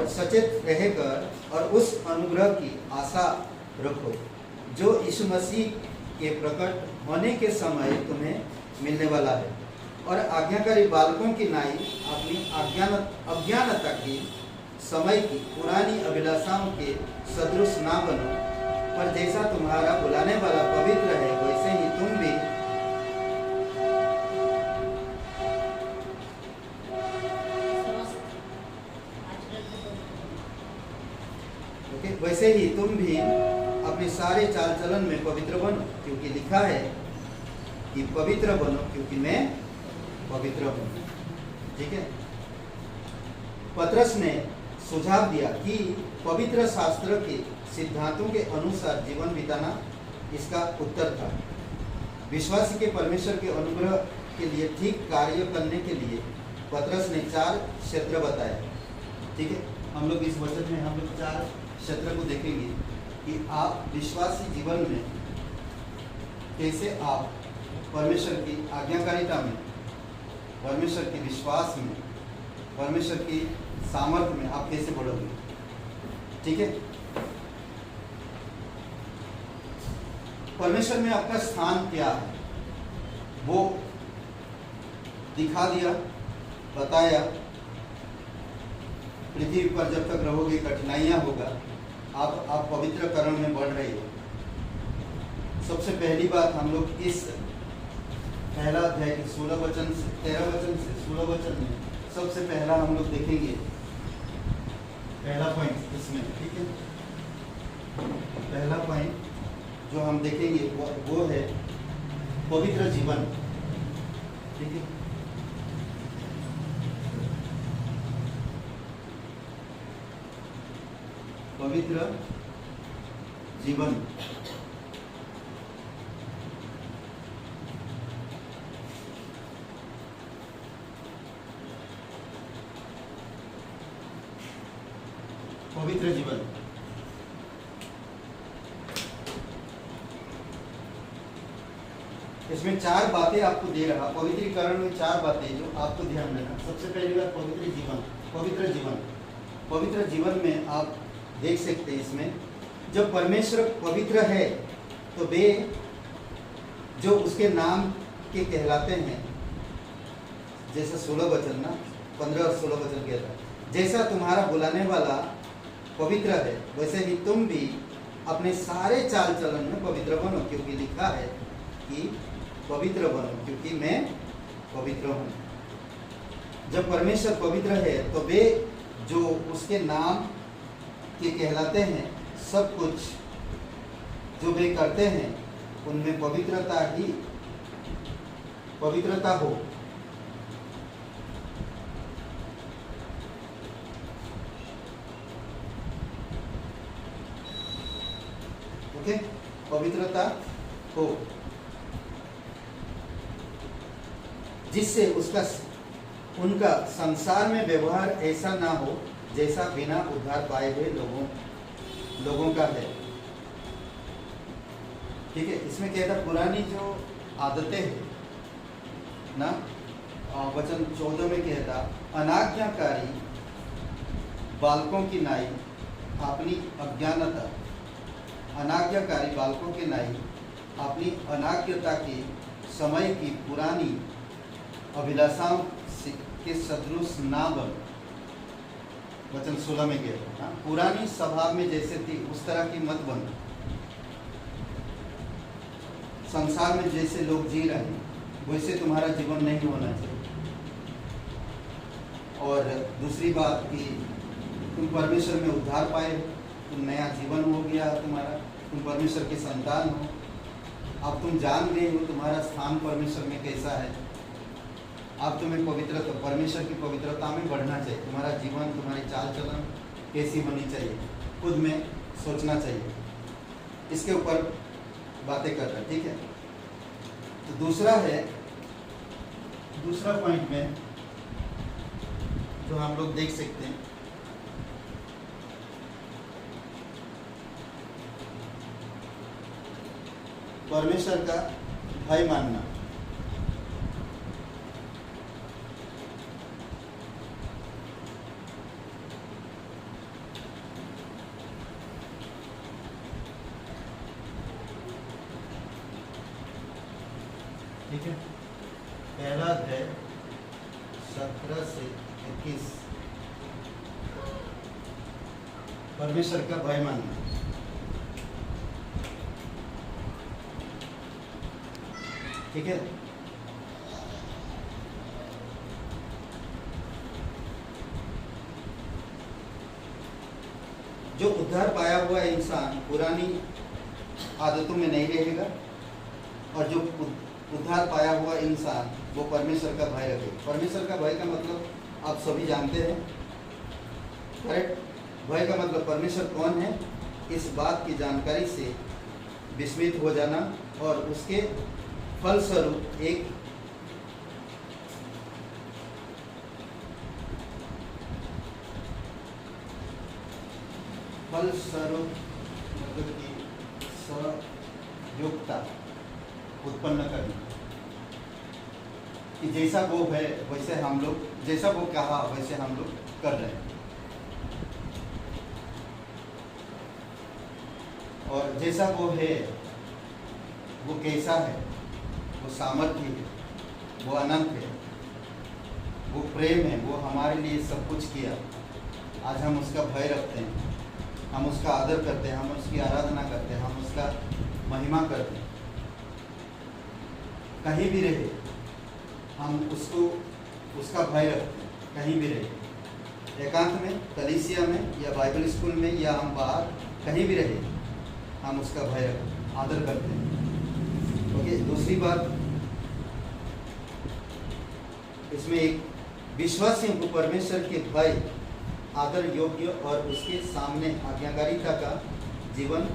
और सचेत रहकर और उस अनुग्रह की आशा रखो जो यीशु मसीह के प्रकट होने के समय तुम्हें मिलने वाला है। और आज्ञाकारी बालकों की नाई अपनी अज्ञानता की समय की पुरानी अभिलाषाओं के सदृश ना बनो, पर जैसा तुम्हारा बुलाने वाला पवित्र है वैसे ही तुम भी वैसे ही तुम भी अपने सारे चाल चलन में पवित्र बनो, क्योंकि लिखा है कि पवित्र बनो क्योंकि मैं पवित्र हूँ। ठीक है। पतरस ने सुझाव दिया कि पवित्र शास्त्र के सिद्धांतों के अनुसार जीवन बिताना इसका उत्तर था। विश्वासी के परमेश्वर के अनुग्रह के लिए ठीक कार्य करने के लिए पतरस ने 4 क्षेत्र बताए। ठीक है। हम लोग इस वचन में हम लोग 4 क्षेत्र को देखेंगे कि आप विश्वासी जीवन में कैसे आप परमेश्वर की आज्ञाकारिता में, परमेश्वर के विश्वास में, परमेश्वर की सामर्थ्य में आप कैसे बढ़ोगे। ठीक है। परमेश्वर में आपका स्थान क्या है वो दिखा दिया, बताया। पृथ्वी पर जब तक रहोगे कठिनाइयाँ होगा, आप पवित्रकरण में बढ़ रहे हो। सबसे पहली बात हम लोग इस पहला अध्याय के 13 वचन से 16 वचन में सबसे पहला हम लोग देखेंगे, पहला पॉइंट इसमें। ठीक है। पहला पॉइंट जो हम देखेंगे वो है पवित्र जीवन। ठीक है। पवित्र जीवन। पवित्र जीवन इसमें 4 बातें आपको दे रहा। पवित्रीकरण में 4 बातें जो आपको ध्यान देना। सबसे पहली बात पवित्र जीवन। पवित्र जीवन, पवित्र जीवन में आप देख सकते हैं इसमें जब परमेश्वर पवित्र है तो वे जो उसके नाम के कहलाते हैं, जैसा 16 वचन ना 15 और 16 वचन कहता है, जैसा तुम्हारा बुलाने वाला पवित्र है वैसे ही तुम भी अपने सारे चाल चलन में पवित्र बनो, क्योंकि लिखा है कि पवित्र बनो क्योंकि मैं पवित्र हूँ। जब परमेश्वर पवित्र है तो वे जो उसके नाम के कहलाते हैं, सब कुछ जो वे करते हैं उनमें पवित्रता हो। ओके, पवित्रता हो जिससे उनका संसार में व्यवहार ऐसा ना हो जैसा बिना उद्धार पाए हुए लोगों का है। ठीक है। इसमें कहता पुरानी जो आदतें हैं ना, वचन 14 में कहता अनाज्ञाकारी बालकों की नाई अपनी अज्ञानता, अनाज्ञाकारी बालकों की नाई अपनी अनाज्ञता के समय की पुरानी अभिलाषाओं के सदृश ना बन। वचन 16 में कहता पुरानी स्वभाव में जैसे थी उस तरह की मत बन। संसार में जैसे लोग जी रहे हैं वैसे तुम्हारा जीवन नहीं होना चाहिए। और दूसरी बात कि तुम परमेश्वर में उद्धार पाए, तुम नया जीवन हो गया तुम्हारा, तुम परमेश्वर के संतान हो। अब तुम जान गए हो तुम्हारा स्थान परमेश्वर में कैसा है। अब तुम्हें पवित्रता, परमेश्वर की पवित्रता में बढ़ना चाहिए। तुम्हारा जीवन, तुम्हारी चाल चलन कैसी होनी चाहिए, खुद में सोचना चाहिए। इसके ऊपर बातें कर रहे हैं। ठीक है। तो दूसरा पॉइंट में जो हम लोग देख सकते हैं, परमेश्वर का भय मानना। 21 परमेश्वर का भय मानना। ठीक है, जो उद्धार पाया हुआ इंसान पुरानी आदतों में नहीं रहेगा, और जो उद्धार पाया हुआ इंसान वो परमेश्वर का भय रखेगा। परमेश्वर का भय का मतलब आप सभी जानते हैं, करेक्ट? भय का मतलब परमेश्वर कौन है इस बात की जानकारी से विस्मित हो जाना और उसके फलस्वरूप एक मतलब कि सहयोगता उत्पन्न करना, कि जैसा वो है वैसे हम लोग, जैसा वो कहा वैसे हम लोग कर रहे हैं, और जैसा वो है वो कैसा है, वो सामर्थ्य है, वो अनंत है, वो प्रेम है, वो हमारे लिए सब कुछ किया। आज हम उसका भय रखते हैं, हम उसका आदर करते हैं, हम उसकी आराधना करते हैं, हम उसका महिमा करते हैं। कहीं भी रहे हम उसको, उसका भय रखते हैं, कहीं भी रहे, एकांत में, कलीसिया में, या बाइबल स्कूल में, या हम बाहर कहीं भी रहे, हम उसका भय रखते हैं, आदर करते हैं। ओके, दूसरी बात, इसमें एक विश्वासी को परमेश्वर के भय, आदर योग्य और उसके सामने आज्ञाकारिता का जीवन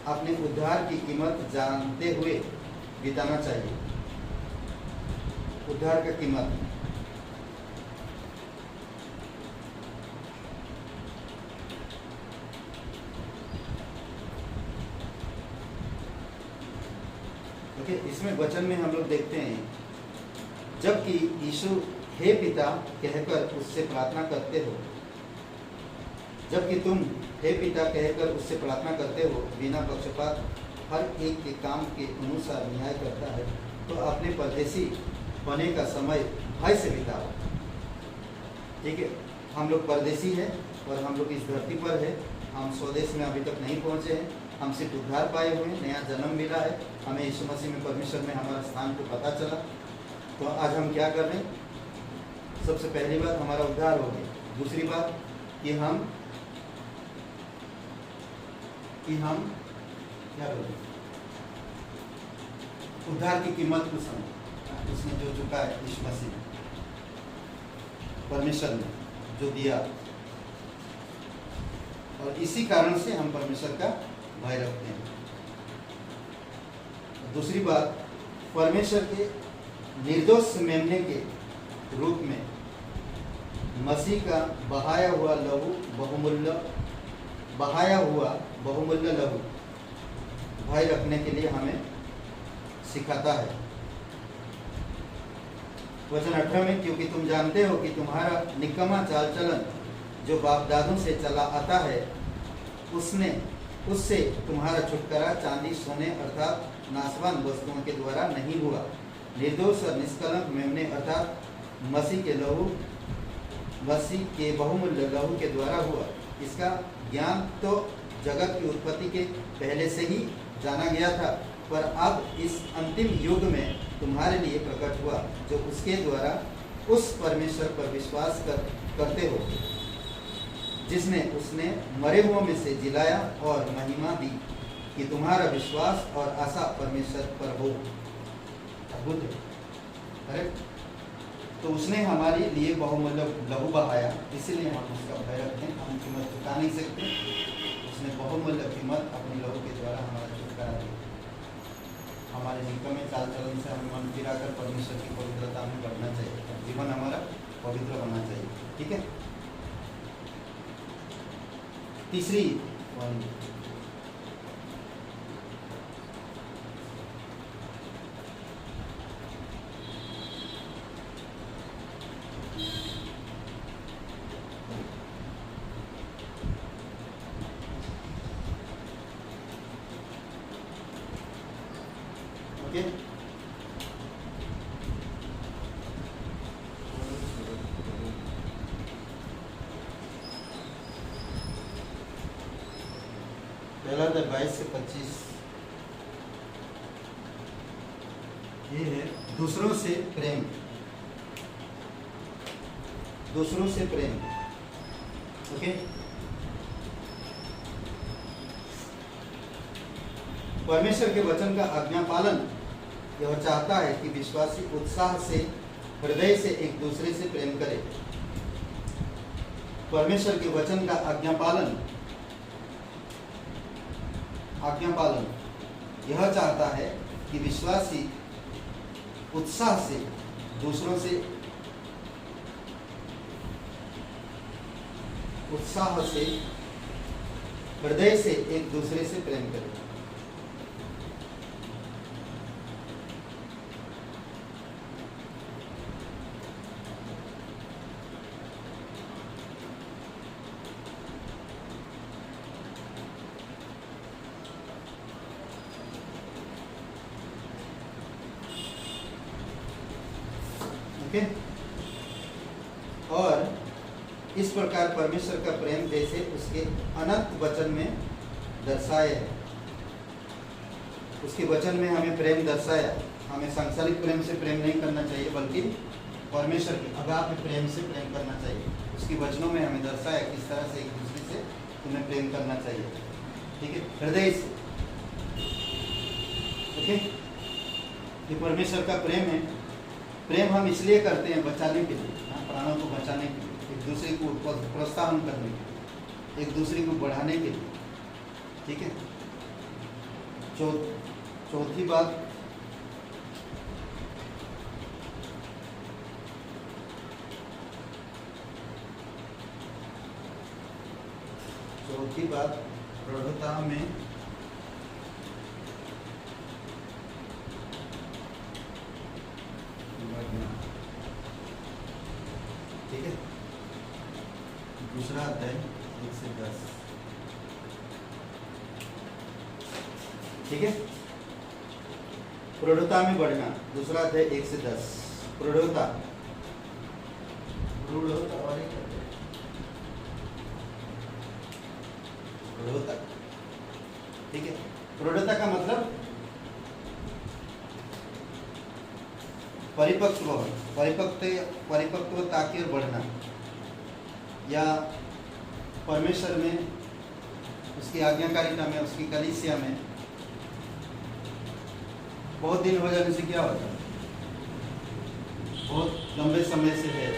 अपने उद्धार की कीमत जानते हुए बिताना चाहिए। उद्धार का कीमत, ओके, इसमें वचन में हम लोग देखते हैं, जबकि यीशु हे पिता कहकर उससे प्रार्थना करते हो, जबकि तुम हे पिता कहकर उससे प्रार्थना करते हो, बिना पक्षपात हर एक के काम के अनुसार न्याय करता है, तो अपने परदेशी होने का समय भय से बिताओ। ठीक है, हम लोग परदेशी हैं और हम लोग इस धरती पर है, हम स्वदेश में अभी तक नहीं पहुंचे हैं, हम सिर्फ उद्धार पाए हुए हैं, नया जन्म मिला है, हमें यीशु मसीह में परमेश्वर में हमारा स्थान को पता चला। तो आज हम क्या कर रहे हैं? सबसे पहली बात, हमारा उद्धार हो गया। दूसरी बात कि हम क्या बोलें, उद्धार की कीमत को समझ, उसने जो चुका है यीशु मसीह ने, परमेश्वर ने जो दिया, और इसी कारण से हम परमेश्वर का भय रखते हैं। दूसरी बात, परमेश्वर के निर्दोष मेमने के रूप में मसीह का बहाया हुआ बहुमूल्य लहू भय रखने के लिए हमें सिखाता है। वचन 18 में, क्योंकि तुम जानते हो कि तुम्हारा निकम्मा चाल चलन जो बाप दादों से चला आता है, उससे तुम्हारा छुटकारा चांदी सोने अर्थात नाशवान वस्तुओं के द्वारा नहीं हुआ, निर्दोष और निष्कलंक मेमने अर्थात मसीह के बहुमूल्य लहू के द्वारा हुआ। इसका ज्ञान तो जगत की उत्पत्ति के पहले से ही जाना गया था, पर अब इस अंतिम युग में तुम्हारे लिए प्रकट हुआ, जो उसके द्वारा उस परमेश्वर पर विश्वास करते हो, जिसने उसने मरे हुओं में से जिलाया और महिमा दी, कि तुम्हारा विश्वास और आशा परमेश्वर पर हो। अद्भुत है, करेक्ट? तो उसने हमारे लिए बहुमूल्य लहू बहाया, इसीलिए हम उसका भय रखते हैं, हम कीमत चुका नहीं सकते। उसने बहुमूल्य कीमत अपने लहू के द्वारा हमारा छुटकारा दिया। हमारे निकम्मे चाल चलन से हमें मन फिराकर परमेश्वर की पवित्रता में बढ़ना चाहिए, जीवन हमारा पवित्र होना चाहिए। ठीक है, तीसरी अगला अध्याय 22 से 25 ये है दूसरों से प्रेम। दूसरों से प्रेम, ओके। परमेश्वर के वचन का आज्ञा पालन यह चाहता है कि विश्वासी उत्साह से हृदय से एक दूसरे से प्रेम करे। परमेश्वर के वचन का आज्ञा पालन यह चाहता है कि विश्वासी उत्साह से दूसरों से हृदय से एक दूसरे से प्रेम करे। ओके। और इस प्रकार परमेश्वर का प्रेम जैसे उसके अनंत वचन में दर्शाया है। उसके वचन में हमें प्रेम दर्शाया। हमें सांसारिक प्रेम से प्रेम नहीं करना चाहिए, बल्कि परमेश्वर के अगाध प्रेम से प्रेम करना चाहिए। उसके वचनों में हमें दर्शाया किस तरह से एक दूसरे से तुम्हें प्रेम करना चाहिए, ठीक है, हृदय से। ओके, ये परमेश्वर का प्रेम है। प्रेम हम इसलिए करते हैं बचाने के लिए, प्राणों को बचाने के लिए, एक दूसरे को प्रोत्साहन करने के लिए, एक दूसरे को बढ़ाने के लिए, ठीक है। चौथी बात, प्रौढ़ता में बढ़ना, ठीक है। दूसरा अध्याय 1 से 10, ठीक है। प्रौढ़ता में बढ़ना, दूसरा अध्याय 1 से 10। प्रौढ़ता और एक प्रौढ़ता, ठीक है। प्रौढ़ता का मतलब परिपक्वता की ओर बढ़ना, या परमेश्वर में, उसकी आज्ञाकारिता में, उसकी कलीसिया में बहुत दिन हो जाने से क्या होता है, बहुत लंबे समय से है,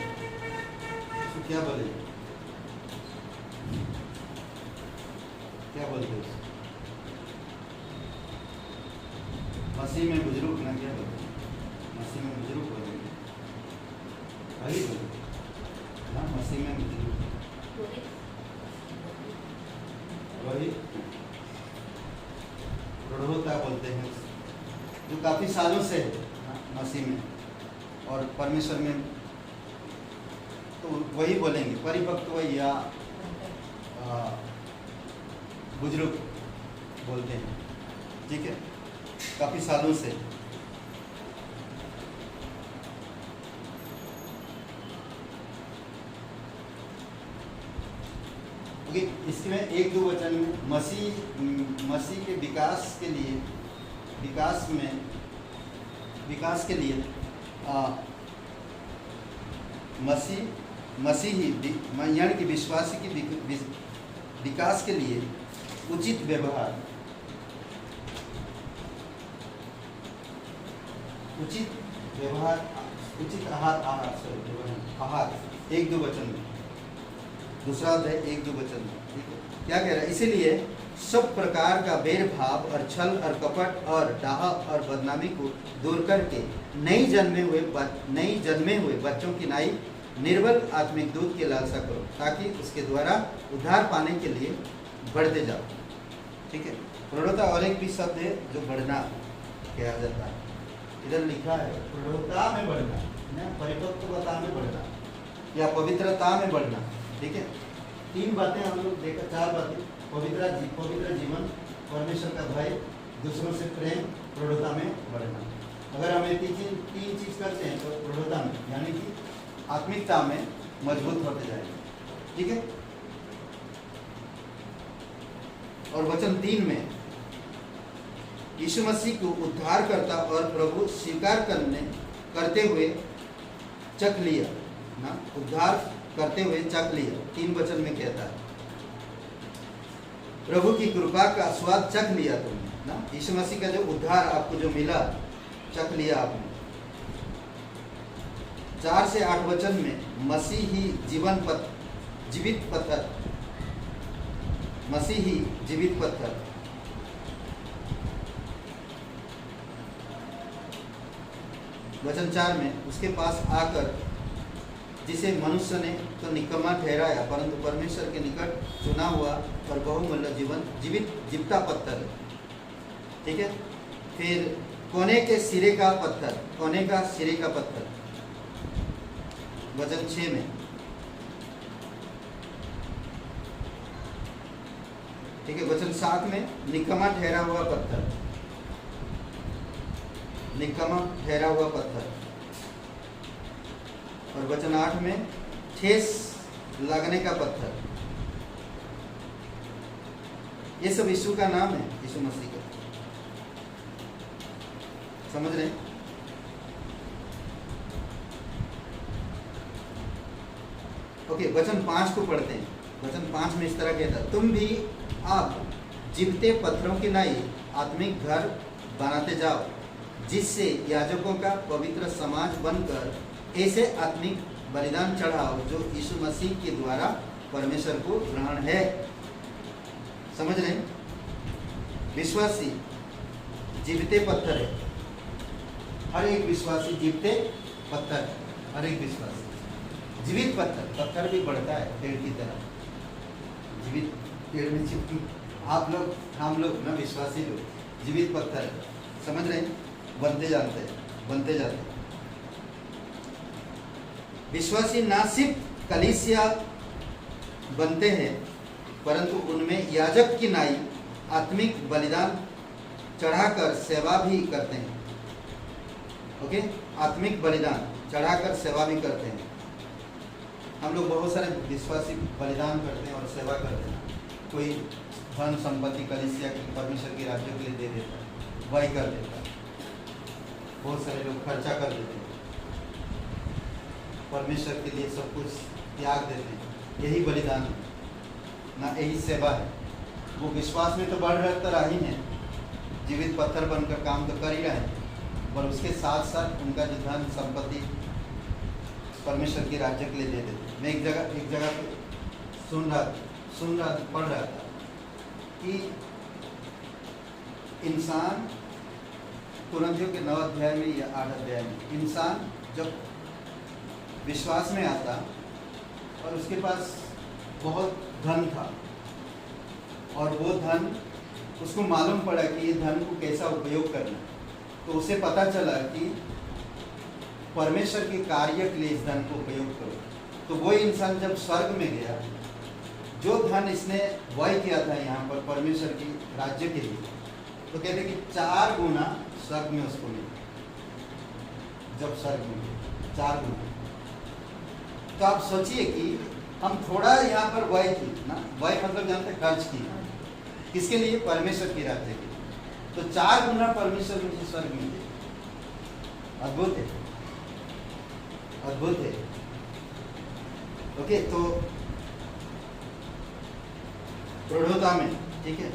तो क्या बोले, क्या बोलते हैं मसीह में बुजुर्ग ना, क्या बोलते हैं मसीह में बुजुर्ग बोलेंगे, वही बोले ना, मसीह में बुजुर्ग, वही प्रौढ़ता बोलते हैं, जो काफ़ी सालों से है मसीह में और परमेश्वर में, तो वही बोलेंगे परिपक्व या बुजुर्ग बोलते हैं, ठीक है, काफ़ी सालों से। ओके, इसमें 1-2 वचन में मसीह के विकास के लिए मसीही यानी कि विश्वासी की विकास के लिए उचित व्यवहार, उचित आहार 1-2 वचन में, दूसरा अध्याय 1-2 वचन में, ठीक है। क्या कह रहा है, इसीलिए सब प्रकार का भेदभाव और छल और कपट और डाह और बदनामी को दूर करके नई जन्मे हुए बच्चों की नाई निर्बल आत्मिक दूध की लालसा करो, ताकि उसके द्वारा उद्धार पाने के लिए बढ़ते जाओ, ठीक है। प्रौढ़ता और एक भी शब्द है जो बढ़ना कहा जाता है, इधर लिखा है प्रौढ़ता में बढ़ना, परिपक्वता में बढ़ना या पवित्रता में बढ़ना, ठीक है। 3 बातें हम लोग देखा, 4 बातें, पवित्र जीवन, परमेश्वर का भय, दूसरों से प्रेम, प्रौढ़ता में बढ़ना। अगर हम ये 3 चीज करते हैं तो प्रौढ़ता में यानी कि आत्मिकता में मजबूत होते जाएंगे, ठीक है। और वचन 3 में यीशु मसीह को उद्धारकर्ता और प्रभु स्वीकार करते हुए चख लिया ना, उद्धार करते हुए चख लिया, 3 वचन में कहता है। प्रभु की कृपा का स्वाद चख लिया तुमने ना, यीशु मसीह का जो उद्धार आपको जो मिला चख लिया आपने। 4 से 8 वचन में मसीह ही जीवित पत्थर, मसीह ही जीवित पत्थर। वचन 4 में उसके पास आकर जिसे मनुष्य ने तो निकम्मा ठहराया, परंतु परमेश्वर के निकट चुना हुआ और बहुमूल्य जीविता पत्थर है। ठीक है, फिर कोने के सिरे का पत्थर, कोने का सिरे का पत्थर वचन 6 में। ठीक है, वचन 7 में निकम्मा ठहरा हुआ पत्थर, निकम्मा ठहरा हुआ पत्थर। और वचन 8 में ठेस लगने का पत्थर। ये सब यीशु का नाम है, यीशु मसीह का। समझ रहे हैं? ओके, वचन 5 को पढ़ते हैं। वचन 5 में इस तरह कहता है, तुम भी आप जीवते पत्थरों की नाई आत्मिक घर बनाते जाओ, जिससे याजकों का पवित्र समाज बनकर ऐसे आत्मिक बलिदान चढ़ाओ जो यीशु मसीह के द्वारा परमेश्वर को ग्रहण है। समझ रहे हैं? विश्वासी जीवते पत्थर है, हर एक विश्वासी जीवते पत्थर है, हर एक विश्वासी जीवित पत्थर। पत्थर भी बढ़ता है पेड़ की तरह, जीवित पेड़ में चिपकी। आप लोग, हम लोग ना, विश्वासी लोग जीवित पत्थर है। समझ रहे हैं? बनते जाते हैं, बनते जाते हैं। विश्वासी ना सिर्फ कलीसिया बनते हैं, परंतु उनमें याजक की नाई आत्मिक बलिदान चढ़ाकर सेवा भी करते हैं। ओके, आत्मिक बलिदान चढ़ाकर सेवा भी करते हैं। हम लोग बहुत सारे विश्वासी बलिदान करते हैं और सेवा करते हैं। कोई धन संपत्ति कलीसिया की, परमेश्वर के राज्य के लिए दे देता है, वही कर देता है। बहुत सारे लोग खर्चा कर देते हैं, परमेश्वर के लिए सब कुछ त्याग देते हैं। यही बलिदान है ना, यही सेवा है। वो विश्वास में तो बढ़ रहा ही है, जीवित पत्थर बनकर काम तो कर ही रहे हैं, पर उसके साथ साथ उनका जो धन संपत्ति परमेश्वर के राज्य के लिए दे देते। मैं एक जगह पे पढ़ रहा था कि इंसान, कुरिन्थियों के 9 अध्याय में या 8 अध्याय में, इंसान जब विश्वास में आता और उसके पास बहुत धन था और वो धन, उसको मालूम पड़ा कि ये धन को कैसा उपयोग करना, तो उसे पता चला कि परमेश्वर के कार्य के लिए इस धन को उपयोग करो। तो वो इंसान जब स्वर्ग में गया, जो धन इसने व्यय किया था यहाँ पर परमेश्वर की राज्य के लिए, तो कहते कि 4 गुना स्वर्ग में उसको मिला। जब स्वर्ग में 4 गुना, तो आप सोचिए कि हम थोड़ा यहाँ पर व्यय की ना, व्यय मतलब जानते खर्च की, किसके लिए? परमेश्वर की राज्य के लिए। तो 4 गुना परमेश्वर मुझे स्वर्ग में दे। अद्भुत है, अद्भुत है। ओके, तो प्रौढ़ता में, ठीक है,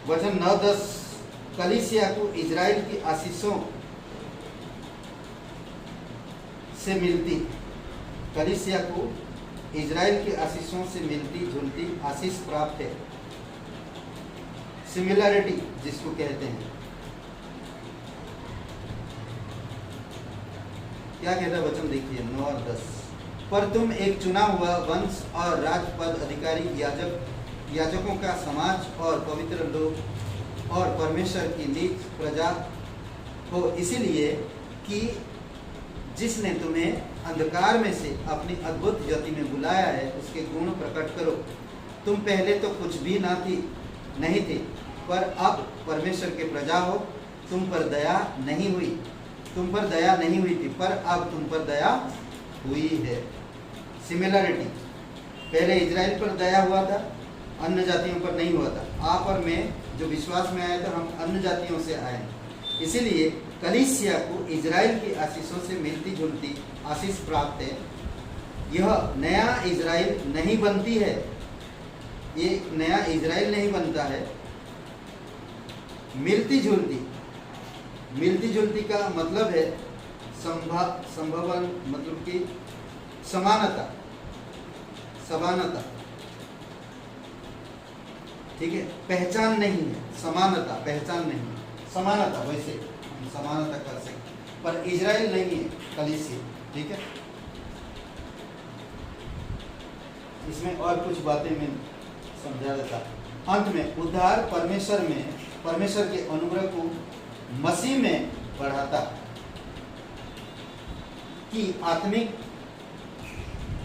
वचन 9-10, कलीसिया को इजराइल की आशीषों से मिलती, कलीसिया को इजराइल की आशीषों से मिलती जुलती आशीष प्राप्त है। सिमिलरिटी जिसको कहते हैं। क्या कहता है वचन? देखिए 9 और 10, पर तुम एक चुना हुआ वंश और राजपद अधिकारी, याजकों का समाज और पवित्र लोग और परमेश्वर की नीच प्रजा हो, इसीलिए कि जिसने तुम्हें अंधकार में से अपनी अद्भुत ज्योति में बुलाया है, उसके गुण प्रकट करो। तुम पहले तो कुछ भी नहीं थे, पर अब परमेश्वर के प्रजा हो। तुम पर दया नहीं हुई थी, पर अब तुम पर दया हुई है। सिमिलरिटी, पहले इजराइल पर दया हुआ था, अन्य जातियों पर नहीं हुआ था। आप और मैं जो विश्वास में आए थे, हम अन्य जातियों से आए। इसीलिए कलीसिया को इजराइल की आशीषों से मिलती जुलती आशीष प्राप्त है। यह नया इजराइल नहीं बनती है, ये नया इजराइल नहीं बनता है। मिलती जुलती का मतलब है संभवन, मतलब कि समानता, ठीक है। पहचान नहीं है, समानता, पहचान नहीं, समानता, वैसे हम समानता कर सकते, पर इजराइल नहीं है कलीसिया, ठीक है। इसमें और कुछ बातें मैं समझा देता। अंत में उद्धार परमेश्वर के अनुग्रह को मसीह में बढ़ाता कि आत्मिक,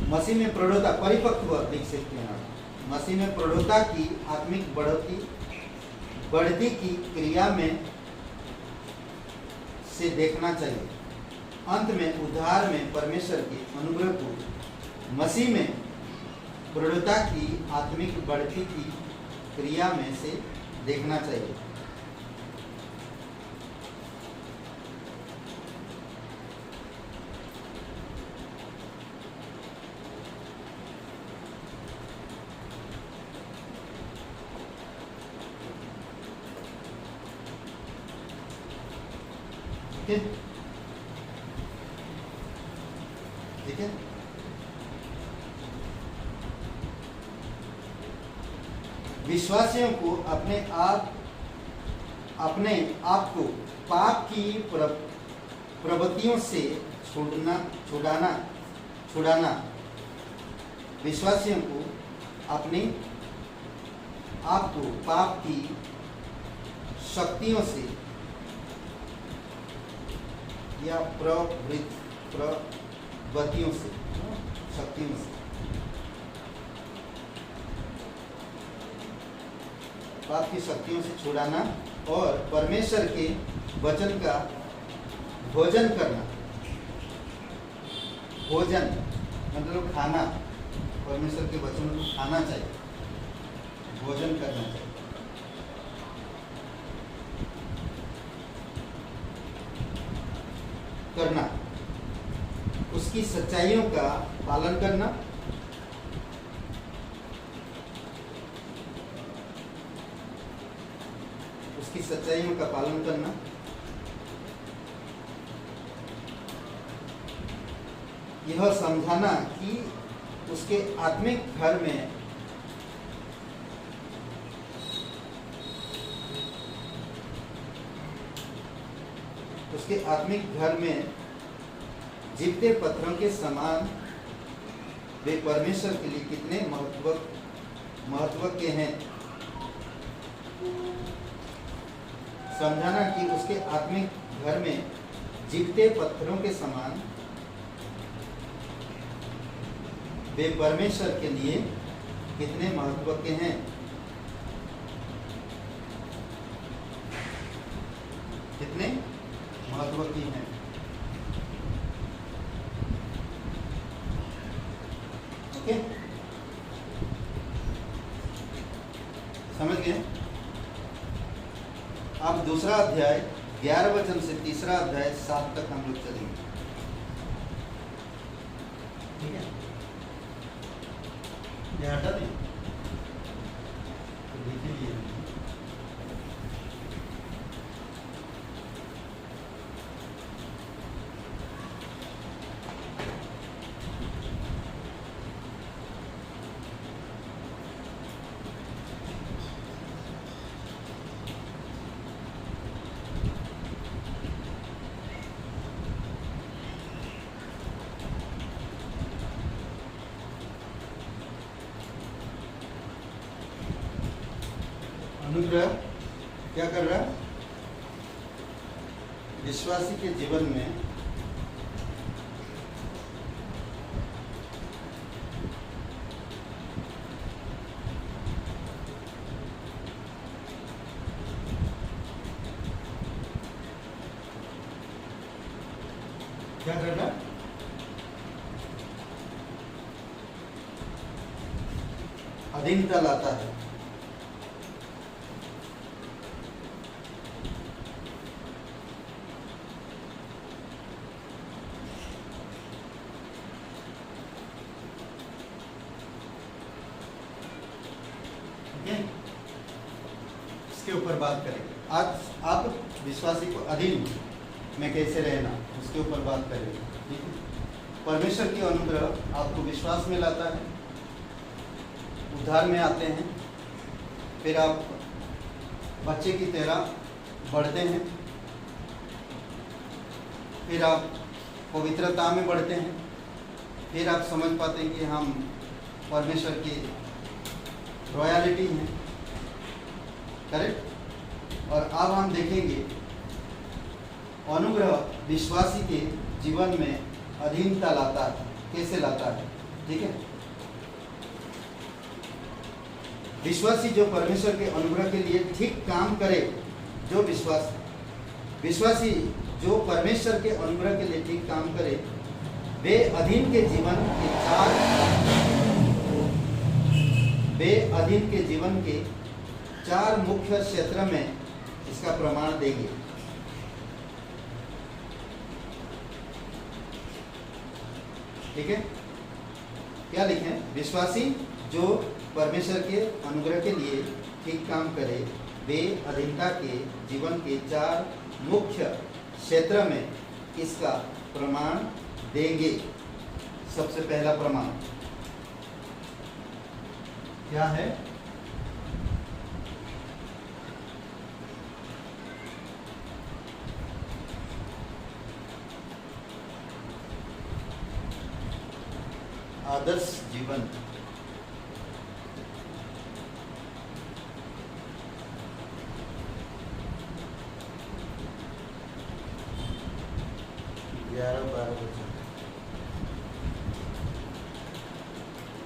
मसीह में प्रौढ़ता, परिपक्व लिख सकते हैं आप। मसीह में प्रौढ़ता की आत्मिक बढ़ती की क्रिया में से देखना चाहिए। अंत में उद्धार में परमेश्वर के अनुग्रह को मसीह में प्रौढ़ता की आत्मिक बढ़ती की क्रिया में से देखना चाहिए। ठीक है, विश्वासियों को अपने आप को पाप की प्रवृत्तियों से छुड़ाना, विश्वासियों को अपने आप को पाप की शक्तियों से या प्रवृत्तियों से, शक्तियों से, पाप की शक्तियों से छुड़ाना और परमेश्वर के वचन का भोजन करना। भोजन मतलब खाना, परमेश्वर के वचन को खाना चाहिए, भोजन करना चाहिए। करना, उसकी सच्चाइयों का पालन करना, उसकी सच्चाइयों का पालन करना, यह समझाना कि उसके आत्मिक घर में जीवते पत्थरों के समान वे परमेश्वर के लिए कितने महत्व के हैं। समझाना कि उसके आत्मिक घर में जीवते पत्थरों के समान वे परमेश्वर के लिए कितने महत्व के हैं। कितने महत्व की हैं। ओके, समझ गए। अब दूसरा अध्याय 11 वचन से तीसरा अध्याय 7 तक हम लोग चलेंगे, ठीक है। ये हटा दें तो लिख लीजिए। अनुग्रह क्या कर रहा है? विश्वासी के जीवन में क्या कर रहा है? अधीनता लाता है। ऊपर बात करेंगे। आज आप विश्वासी को अधीन में कैसे रहना उसके ऊपर बात करेंगे। ठीक है, परमेश्वर की अनुग्रह आपको विश्वास में लाता है, उद्धार में आते हैं, फिर आप बच्चे की तरह बढ़ते हैं, फिर आप पवित्रता में बढ़ते हैं, फिर आप समझ पाते हैं कि हम परमेश्वर की रॉयलिटी हैं। करेक्ट। और अब हम देखेंगे अनुग्रह विश्वासी के जीवन में अधीनता लाता है, कैसे लाता है। ठीक है, विश्वासी जो परमेश्वर के अनुग्रह के लिए ठीक काम करे, जो विश्वासी जो परमेश्वर के अनुग्रह के लिए ठीक काम करे, वे अधीन के जीवन के चार मुख्य क्षेत्र में इसका प्रमाण देंगे। ठीक है, क्या लिखें? विश्वासी जो परमेश्वर के अनुग्रह के लिए ठीक काम करे, वे अधीनता के जीवन के चार मुख्य क्षेत्र में इसका प्रमाण देंगे। सबसे पहला प्रमाण क्या है? आदर्श जीवन।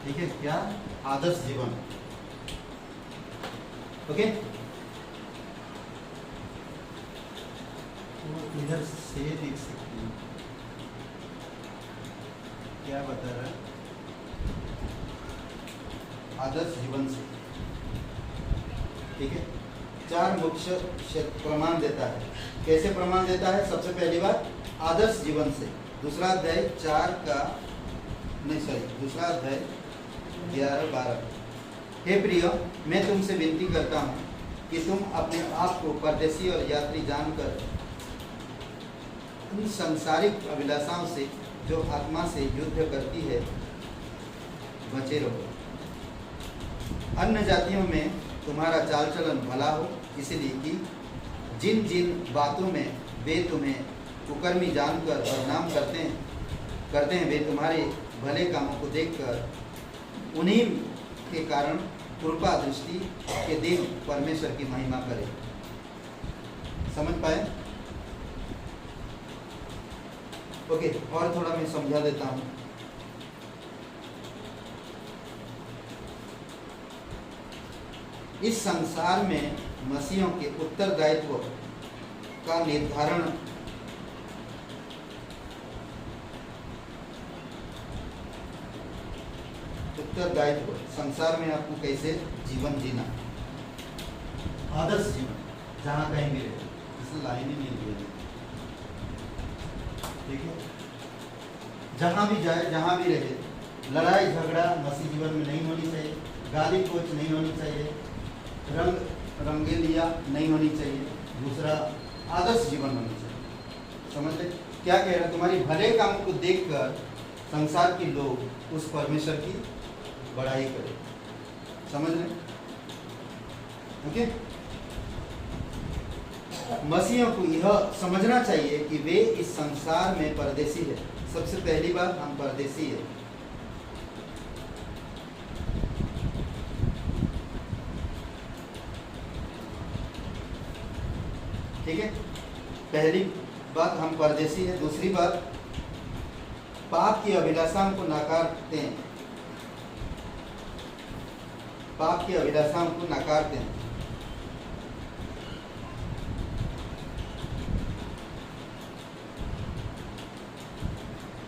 ठीक है, क्या? आदर्श जीवन। ओके, तो इधर से लिख सकते हैं, क्या बता रहा है? आदर्श जीवन से। ठीक है, चार मुख्य प्रमाण देता है। कैसे प्रमाण देता है? सबसे पहली बात आदर्श जीवन से। दूसरा अध्याय 11-12। हे प्रिय, मैं तुमसे विनती करता हूँ कि तुम अपने आप को परदेशी और यात्री जानकर उन सांसारिक अभिलाषाओं से जो आत्मा से युद्ध करती है बचे रहो। अन्य जातियों में तुम्हारा चाल चलन भला हो, इसलिए कि जिन जिन बातों में वे तुम्हें कुकर्मी जानकर बदनाम करते हैं वे तुम्हारे भले कामों को देखकर उन्हीं के कारण कृपा दृष्टि के दिन परमेश्वर की महिमा करें। समझ पाए? ओके, और थोड़ा मैं समझा देता हूँ। इस संसार में मसीहों के उत्तरदायित्व का निर्धारण उत्तरदायित्व संसार में आपको कैसे जीवन जीना, आदर्श जीवन, जहाँ कहीं भी रहे, इसमें लाइन ही नहीं दी। ठीक है, जहाँ भी जाए, जहाँ भी रहे, लड़ाई झगड़ा मसीह जीवन में नहीं होनी चाहिए, गाली कोच नहीं होनी चाहिए, रंगेलिया नहीं होनी चाहिए। दूसरा आदर्श जीवन होनी चाहिए। समझ ले क्या कह रहा है? तुम्हारी भले कामों को देखकर संसार के लोग उस परमेश्वर की बड़ाई करें। समझ लें? ओके, मसीहों को यह समझना चाहिए कि वे इस संसार में परदेशी है। सबसे पहली बात, हम परदेशी है। ठीक है, पहली बात हम परदेशी है। दूसरी बात, पाप की अभिलाषाओं को नकारते हैं, पाप की अभिलाषाओं को नकारते हैं।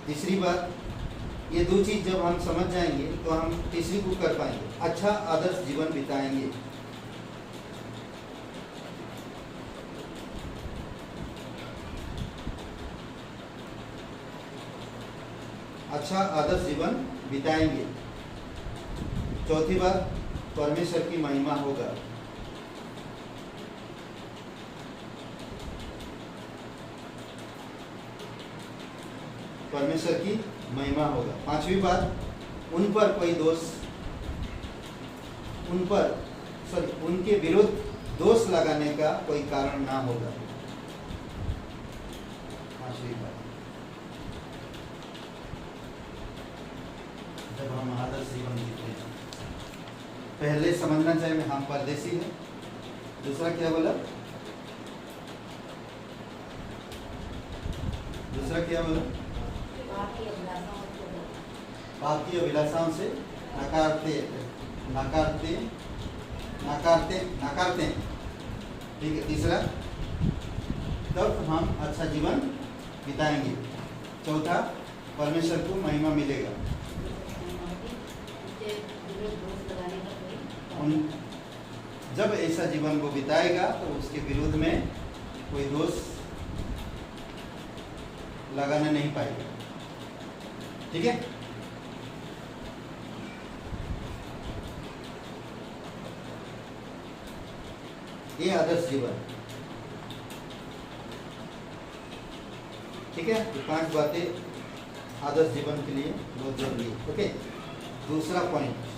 तीसरी बात, ये दो चीज जब हम समझ जाएंगे तो हम तीसरी को कर पाएंगे, अच्छा आदर्श जीवन बिताएंगे। अच्छा आदर्श जीवन बिताएंगे। चौथी बात, परमेश्वर की महिमा होगा। परमेश्वर की महिमा होगा। पांचवी बात, उन पर कोई दोष, उनके विरुद्ध दोष लगाने का कोई कारण ना होगा। पांचवी बात, जब हम आदर्श जीवन जीते हैं, पहले समझना चाहिए हम परदेशी हैं। दूसरा क्या बोला? दूसरा क्या बोला? पाप की अभिलाषाओं से नकारते। ठीक है। तीसरा, तब हम अच्छा जीवन बिताएंगे। चौथा, परमेश्वर को महिमा मिलेगा। जब ऐसा जीवन वो बिताएगा तो उसके विरुद्ध में कोई दोष लगाने नहीं पाएगा। ठीक है। ये आदर्श जीवन। ठीक है। ये 5 बातें आदर्श जीवन के लिए बहुत जरूरी है। ओके। दूसरा पॉइंट,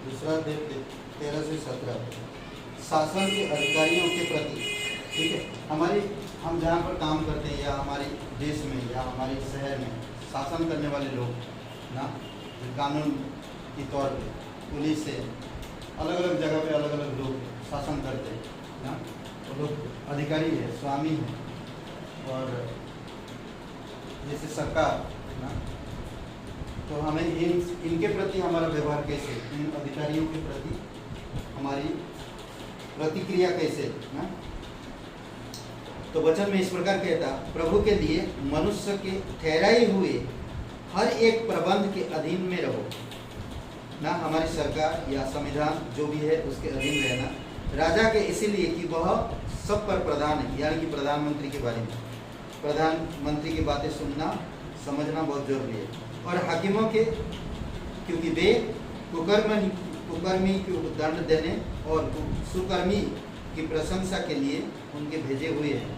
दूसरा 13 से 17, शासन के अधिकारियों के प्रति। ठीक है। हम जहाँ पर काम करते हैं या हमारे देश में या हमारे शहर में शासन करने वाले लोग ना, कानून के तौर पे पुलिस से अलग अलग जगह पे अलग अलग लोग शासन करते हैं ना, वो लोग अधिकारी है, स्वामी है, और जैसे सरकार ना, तो हमें इनके प्रति हमारा व्यवहार कैसे, इन अधिकारियों के प्रति हमारी प्रतिक्रिया कैसे ना। तो वचन में इस प्रकार कहता, प्रभु के लिए मनुष्य के ठहराए हुए हर एक प्रबंध के अधीन में रहो ना। हमारी सरकार या संविधान जो भी है उसके अधीन रहना। राजा के इसीलिए कि वह सब पर प्रधान है, यानी कि प्रधानमंत्री के बारे में, प्रधानमंत्री की बातें सुनना समझना बहुत जरूरी है। और हाकिमों के, क्योंकि वे कुकर्मी को दंड देने और सुकर्मी की प्रशंसा के लिए उनके भेजे हुए हैं।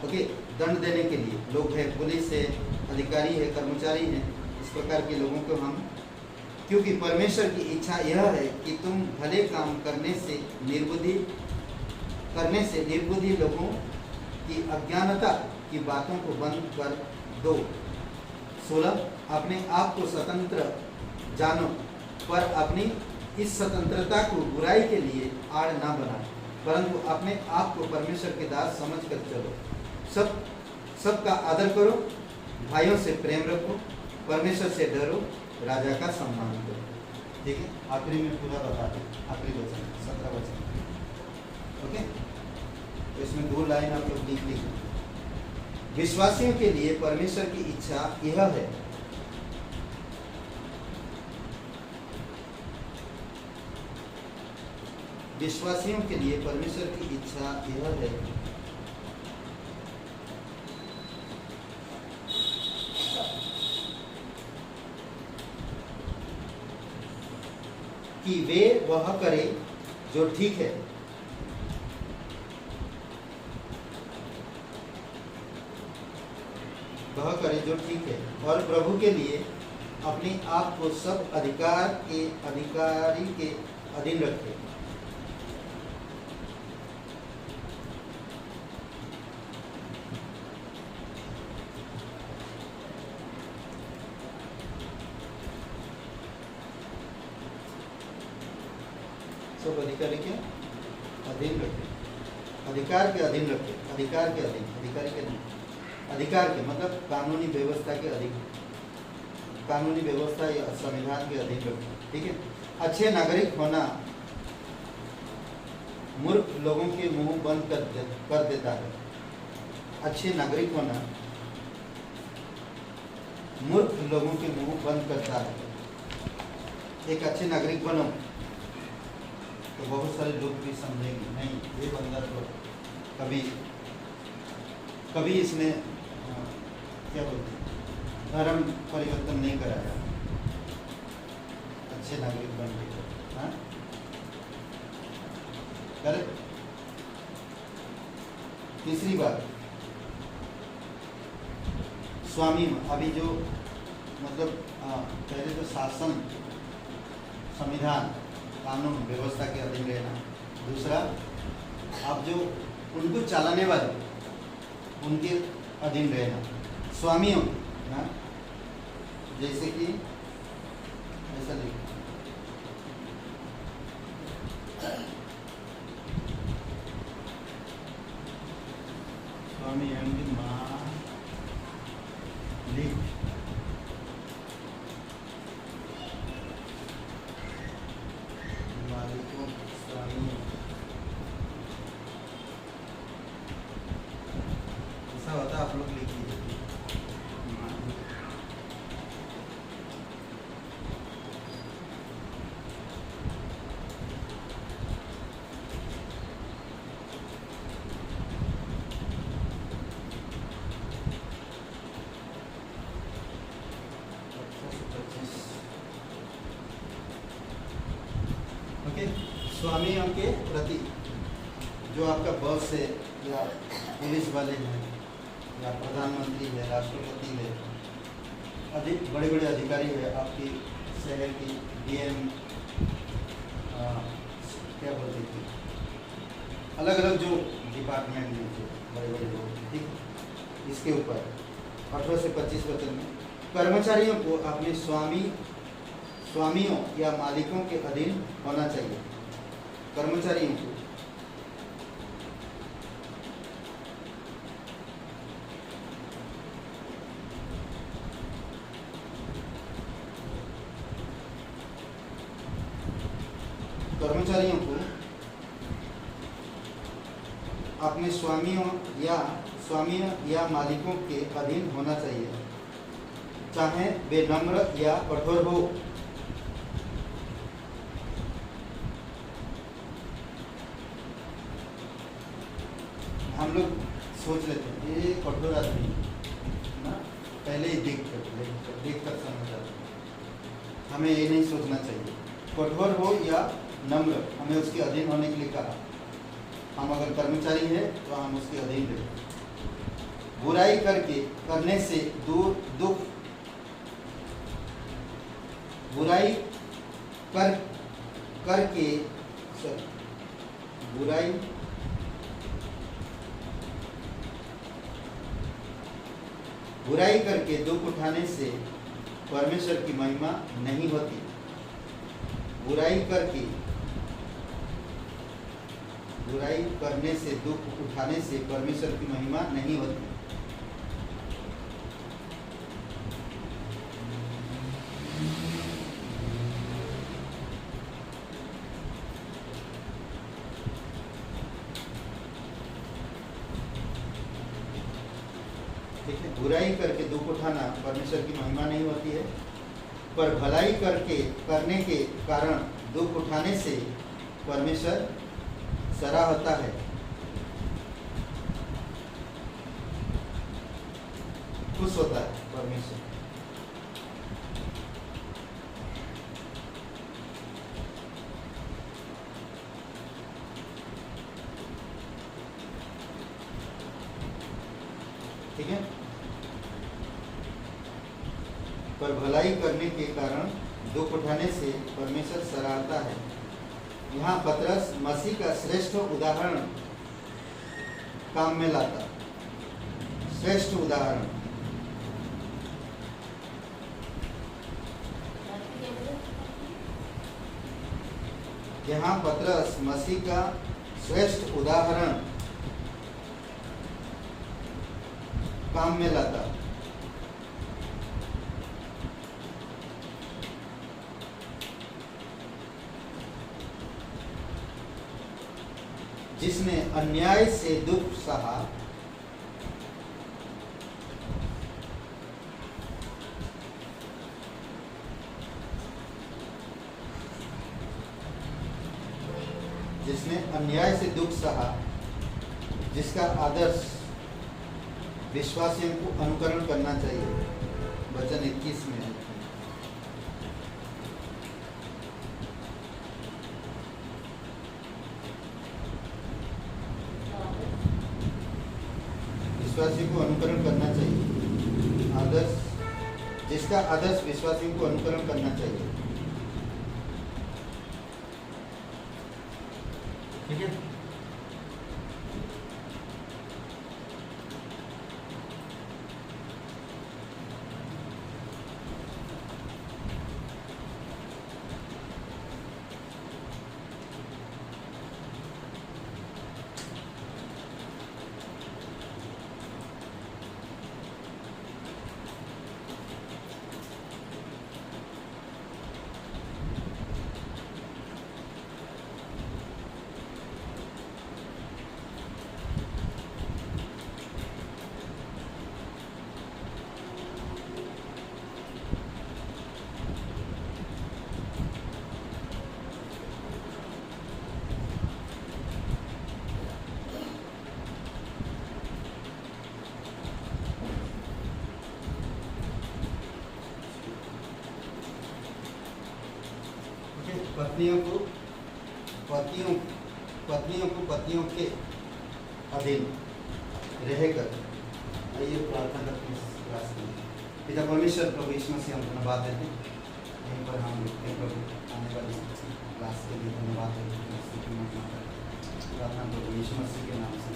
ओके। दंड देने के लिए लोग हैं, पुलिस है, अधिकारी है, कर्मचारी हैं, इस प्रकार के लोगों को हम, क्योंकि परमेश्वर की इच्छा यह है कि तुम भले काम करने से निर्बुद्धि लोगों की अज्ञानता की बातों को बंद कर दो। 16, अपने आप को स्वतंत्र जानो, पर अपनी इस स्वतंत्रता को बुराई के लिए आड़ ना बनाओ, परंतु अपने आप को परमेश्वर के दास समझकर चलो। सबका आदर करो, भाइयों से प्रेम रखो, परमेश्वर से डरो, राजा का सम्मान करो। ठीक है। आखिरी में पूरा बता दें, आखिरी वचन 17 वचन। ओके। तो इसमें 2 लाइन आप लोग लिख लीजिए। विश्वासियों के लिए परमेश्वर की इच्छा यह है, विश्वासियों के लिए परमेश्वर की इच्छा यह है कि वे वह करे जो ठीक है, वह करे जो ठीक है, और प्रभु के लिए अपने आप को सब अधिकारी के अधीन रखे। सब अधिकारी के अधीन रखे, अधिकार के अधीन रखे, अधिकार के अधीन, अधिकारी के नहीं, अधिकार के मतलब कानूनी व्यवस्था के अधीन, कानूनी व्यवस्था या संविधान के अधीन रखे। ठीक है। अच्छे नागरिक होना मूर्ख लोगों के मुंह बंद कर देता है। अच्छे नागरिक होना मूर्ख लोगों के मुंह बंद करता है। एक अच्छे नागरिक बनो तो बहुत सारे लोग भी समझेंगे नहीं ये बंदा तो कभी इसने क्या बोलते धर्म परिवर्तन नहीं कराया, अच्छे नागरिक बन गए। हाँ करेक्ट। तीसरी बात स्वामी, अभी जो मतलब पहले तो शासन संविधान कानून व्यवस्था के अधीन रहना, दूसरा आप जो उनको चलाने वाले उनके अधीन रहना, स्वामियों ना, जैसे कि ऐसा लिख स्वामी मालिक मालिकों स्वामियों, ऐसा होता आप लोग लिख लीजिए। ओके, स्वामियों के प्रति जो आपका बॉस है या पुलिस वाले हैं या प्रधानमंत्री है, राष्ट्रपति है, अधिक बड़े बड़े अधिकारी है, आपकी शहर की डीएम क्या बोलते थे, अलग अलग जो डिपार्टमेंट में जो बड़े बड़े लोग, ठीक, इसके ऊपर 18 से 25 वचन में कर्मचारियों को अपने स्वामियों या मालिकों के अधीन होना चाहिए। कर्मचारियों को अपने स्वामियों या मालिकों के अधीन होना चाहिए, चाहे वे नम्र या कठोर हो। हम लोग सोच लेते हैं ये कठोर आदमी ना, पहले ही देख कर समझ आता है। हमें ये नहीं सोचना चाहिए कठोर हो या नम्र, हमें उसके अधीन होने के लिए कहा। हम अगर कर्मचारी हैं तो हम उसके अधीन रहे। बुराई करने से दूर दुख, बुराई करके दुख उठाने से परमेश्वर की महिमा नहीं होती। बुराई करने से दुख उठाने से परमेश्वर की महिमा नहीं होती। ठीक है, बुराई करके दुख उठाना परमेश्वर की महिमा नहीं होती है, पर भलाई करने के कारण दुख उठाने से परमेश्वर सराहता है। खुश होता है परमेश्वर। ठीक है, पर भलाई करने के कारण दुख उठाने से परमेश्वर सराहता है। यहाँ पतरस मसीह का श्रेष्ठ उदाहरण काम में लाता, श्रेष्ठ उदाहरण। यहाँ पतरस मसीह का श्रेष्ठ उदाहरण काम में लाता, जिसने अन्याय से दुख सहा, जिसने अन्याय से दुख सहा, जिसका आदर्श विश्वासियों को अनुकरण करना चाहिए। वचन 21 में विश्वासियों को अनुकरण करना चाहिए, आदर्श, जिसका आदर्श विश्वासियों को अनुकरण करना चाहिए। ठीक है। पतियों के अधीन रहकर आइए प्रार्थना करते हैं इस क्लास में। पिता परमेश्वर प्रभु यीशु मसीह हम धन्यवाद देते हैं, यहीं पर हम लिखते हैं प्रभु आने वाली क्लास के लिए धन्यवाद देते हैं। प्रार्थना प्रभु यीशु मसीह के नाम से।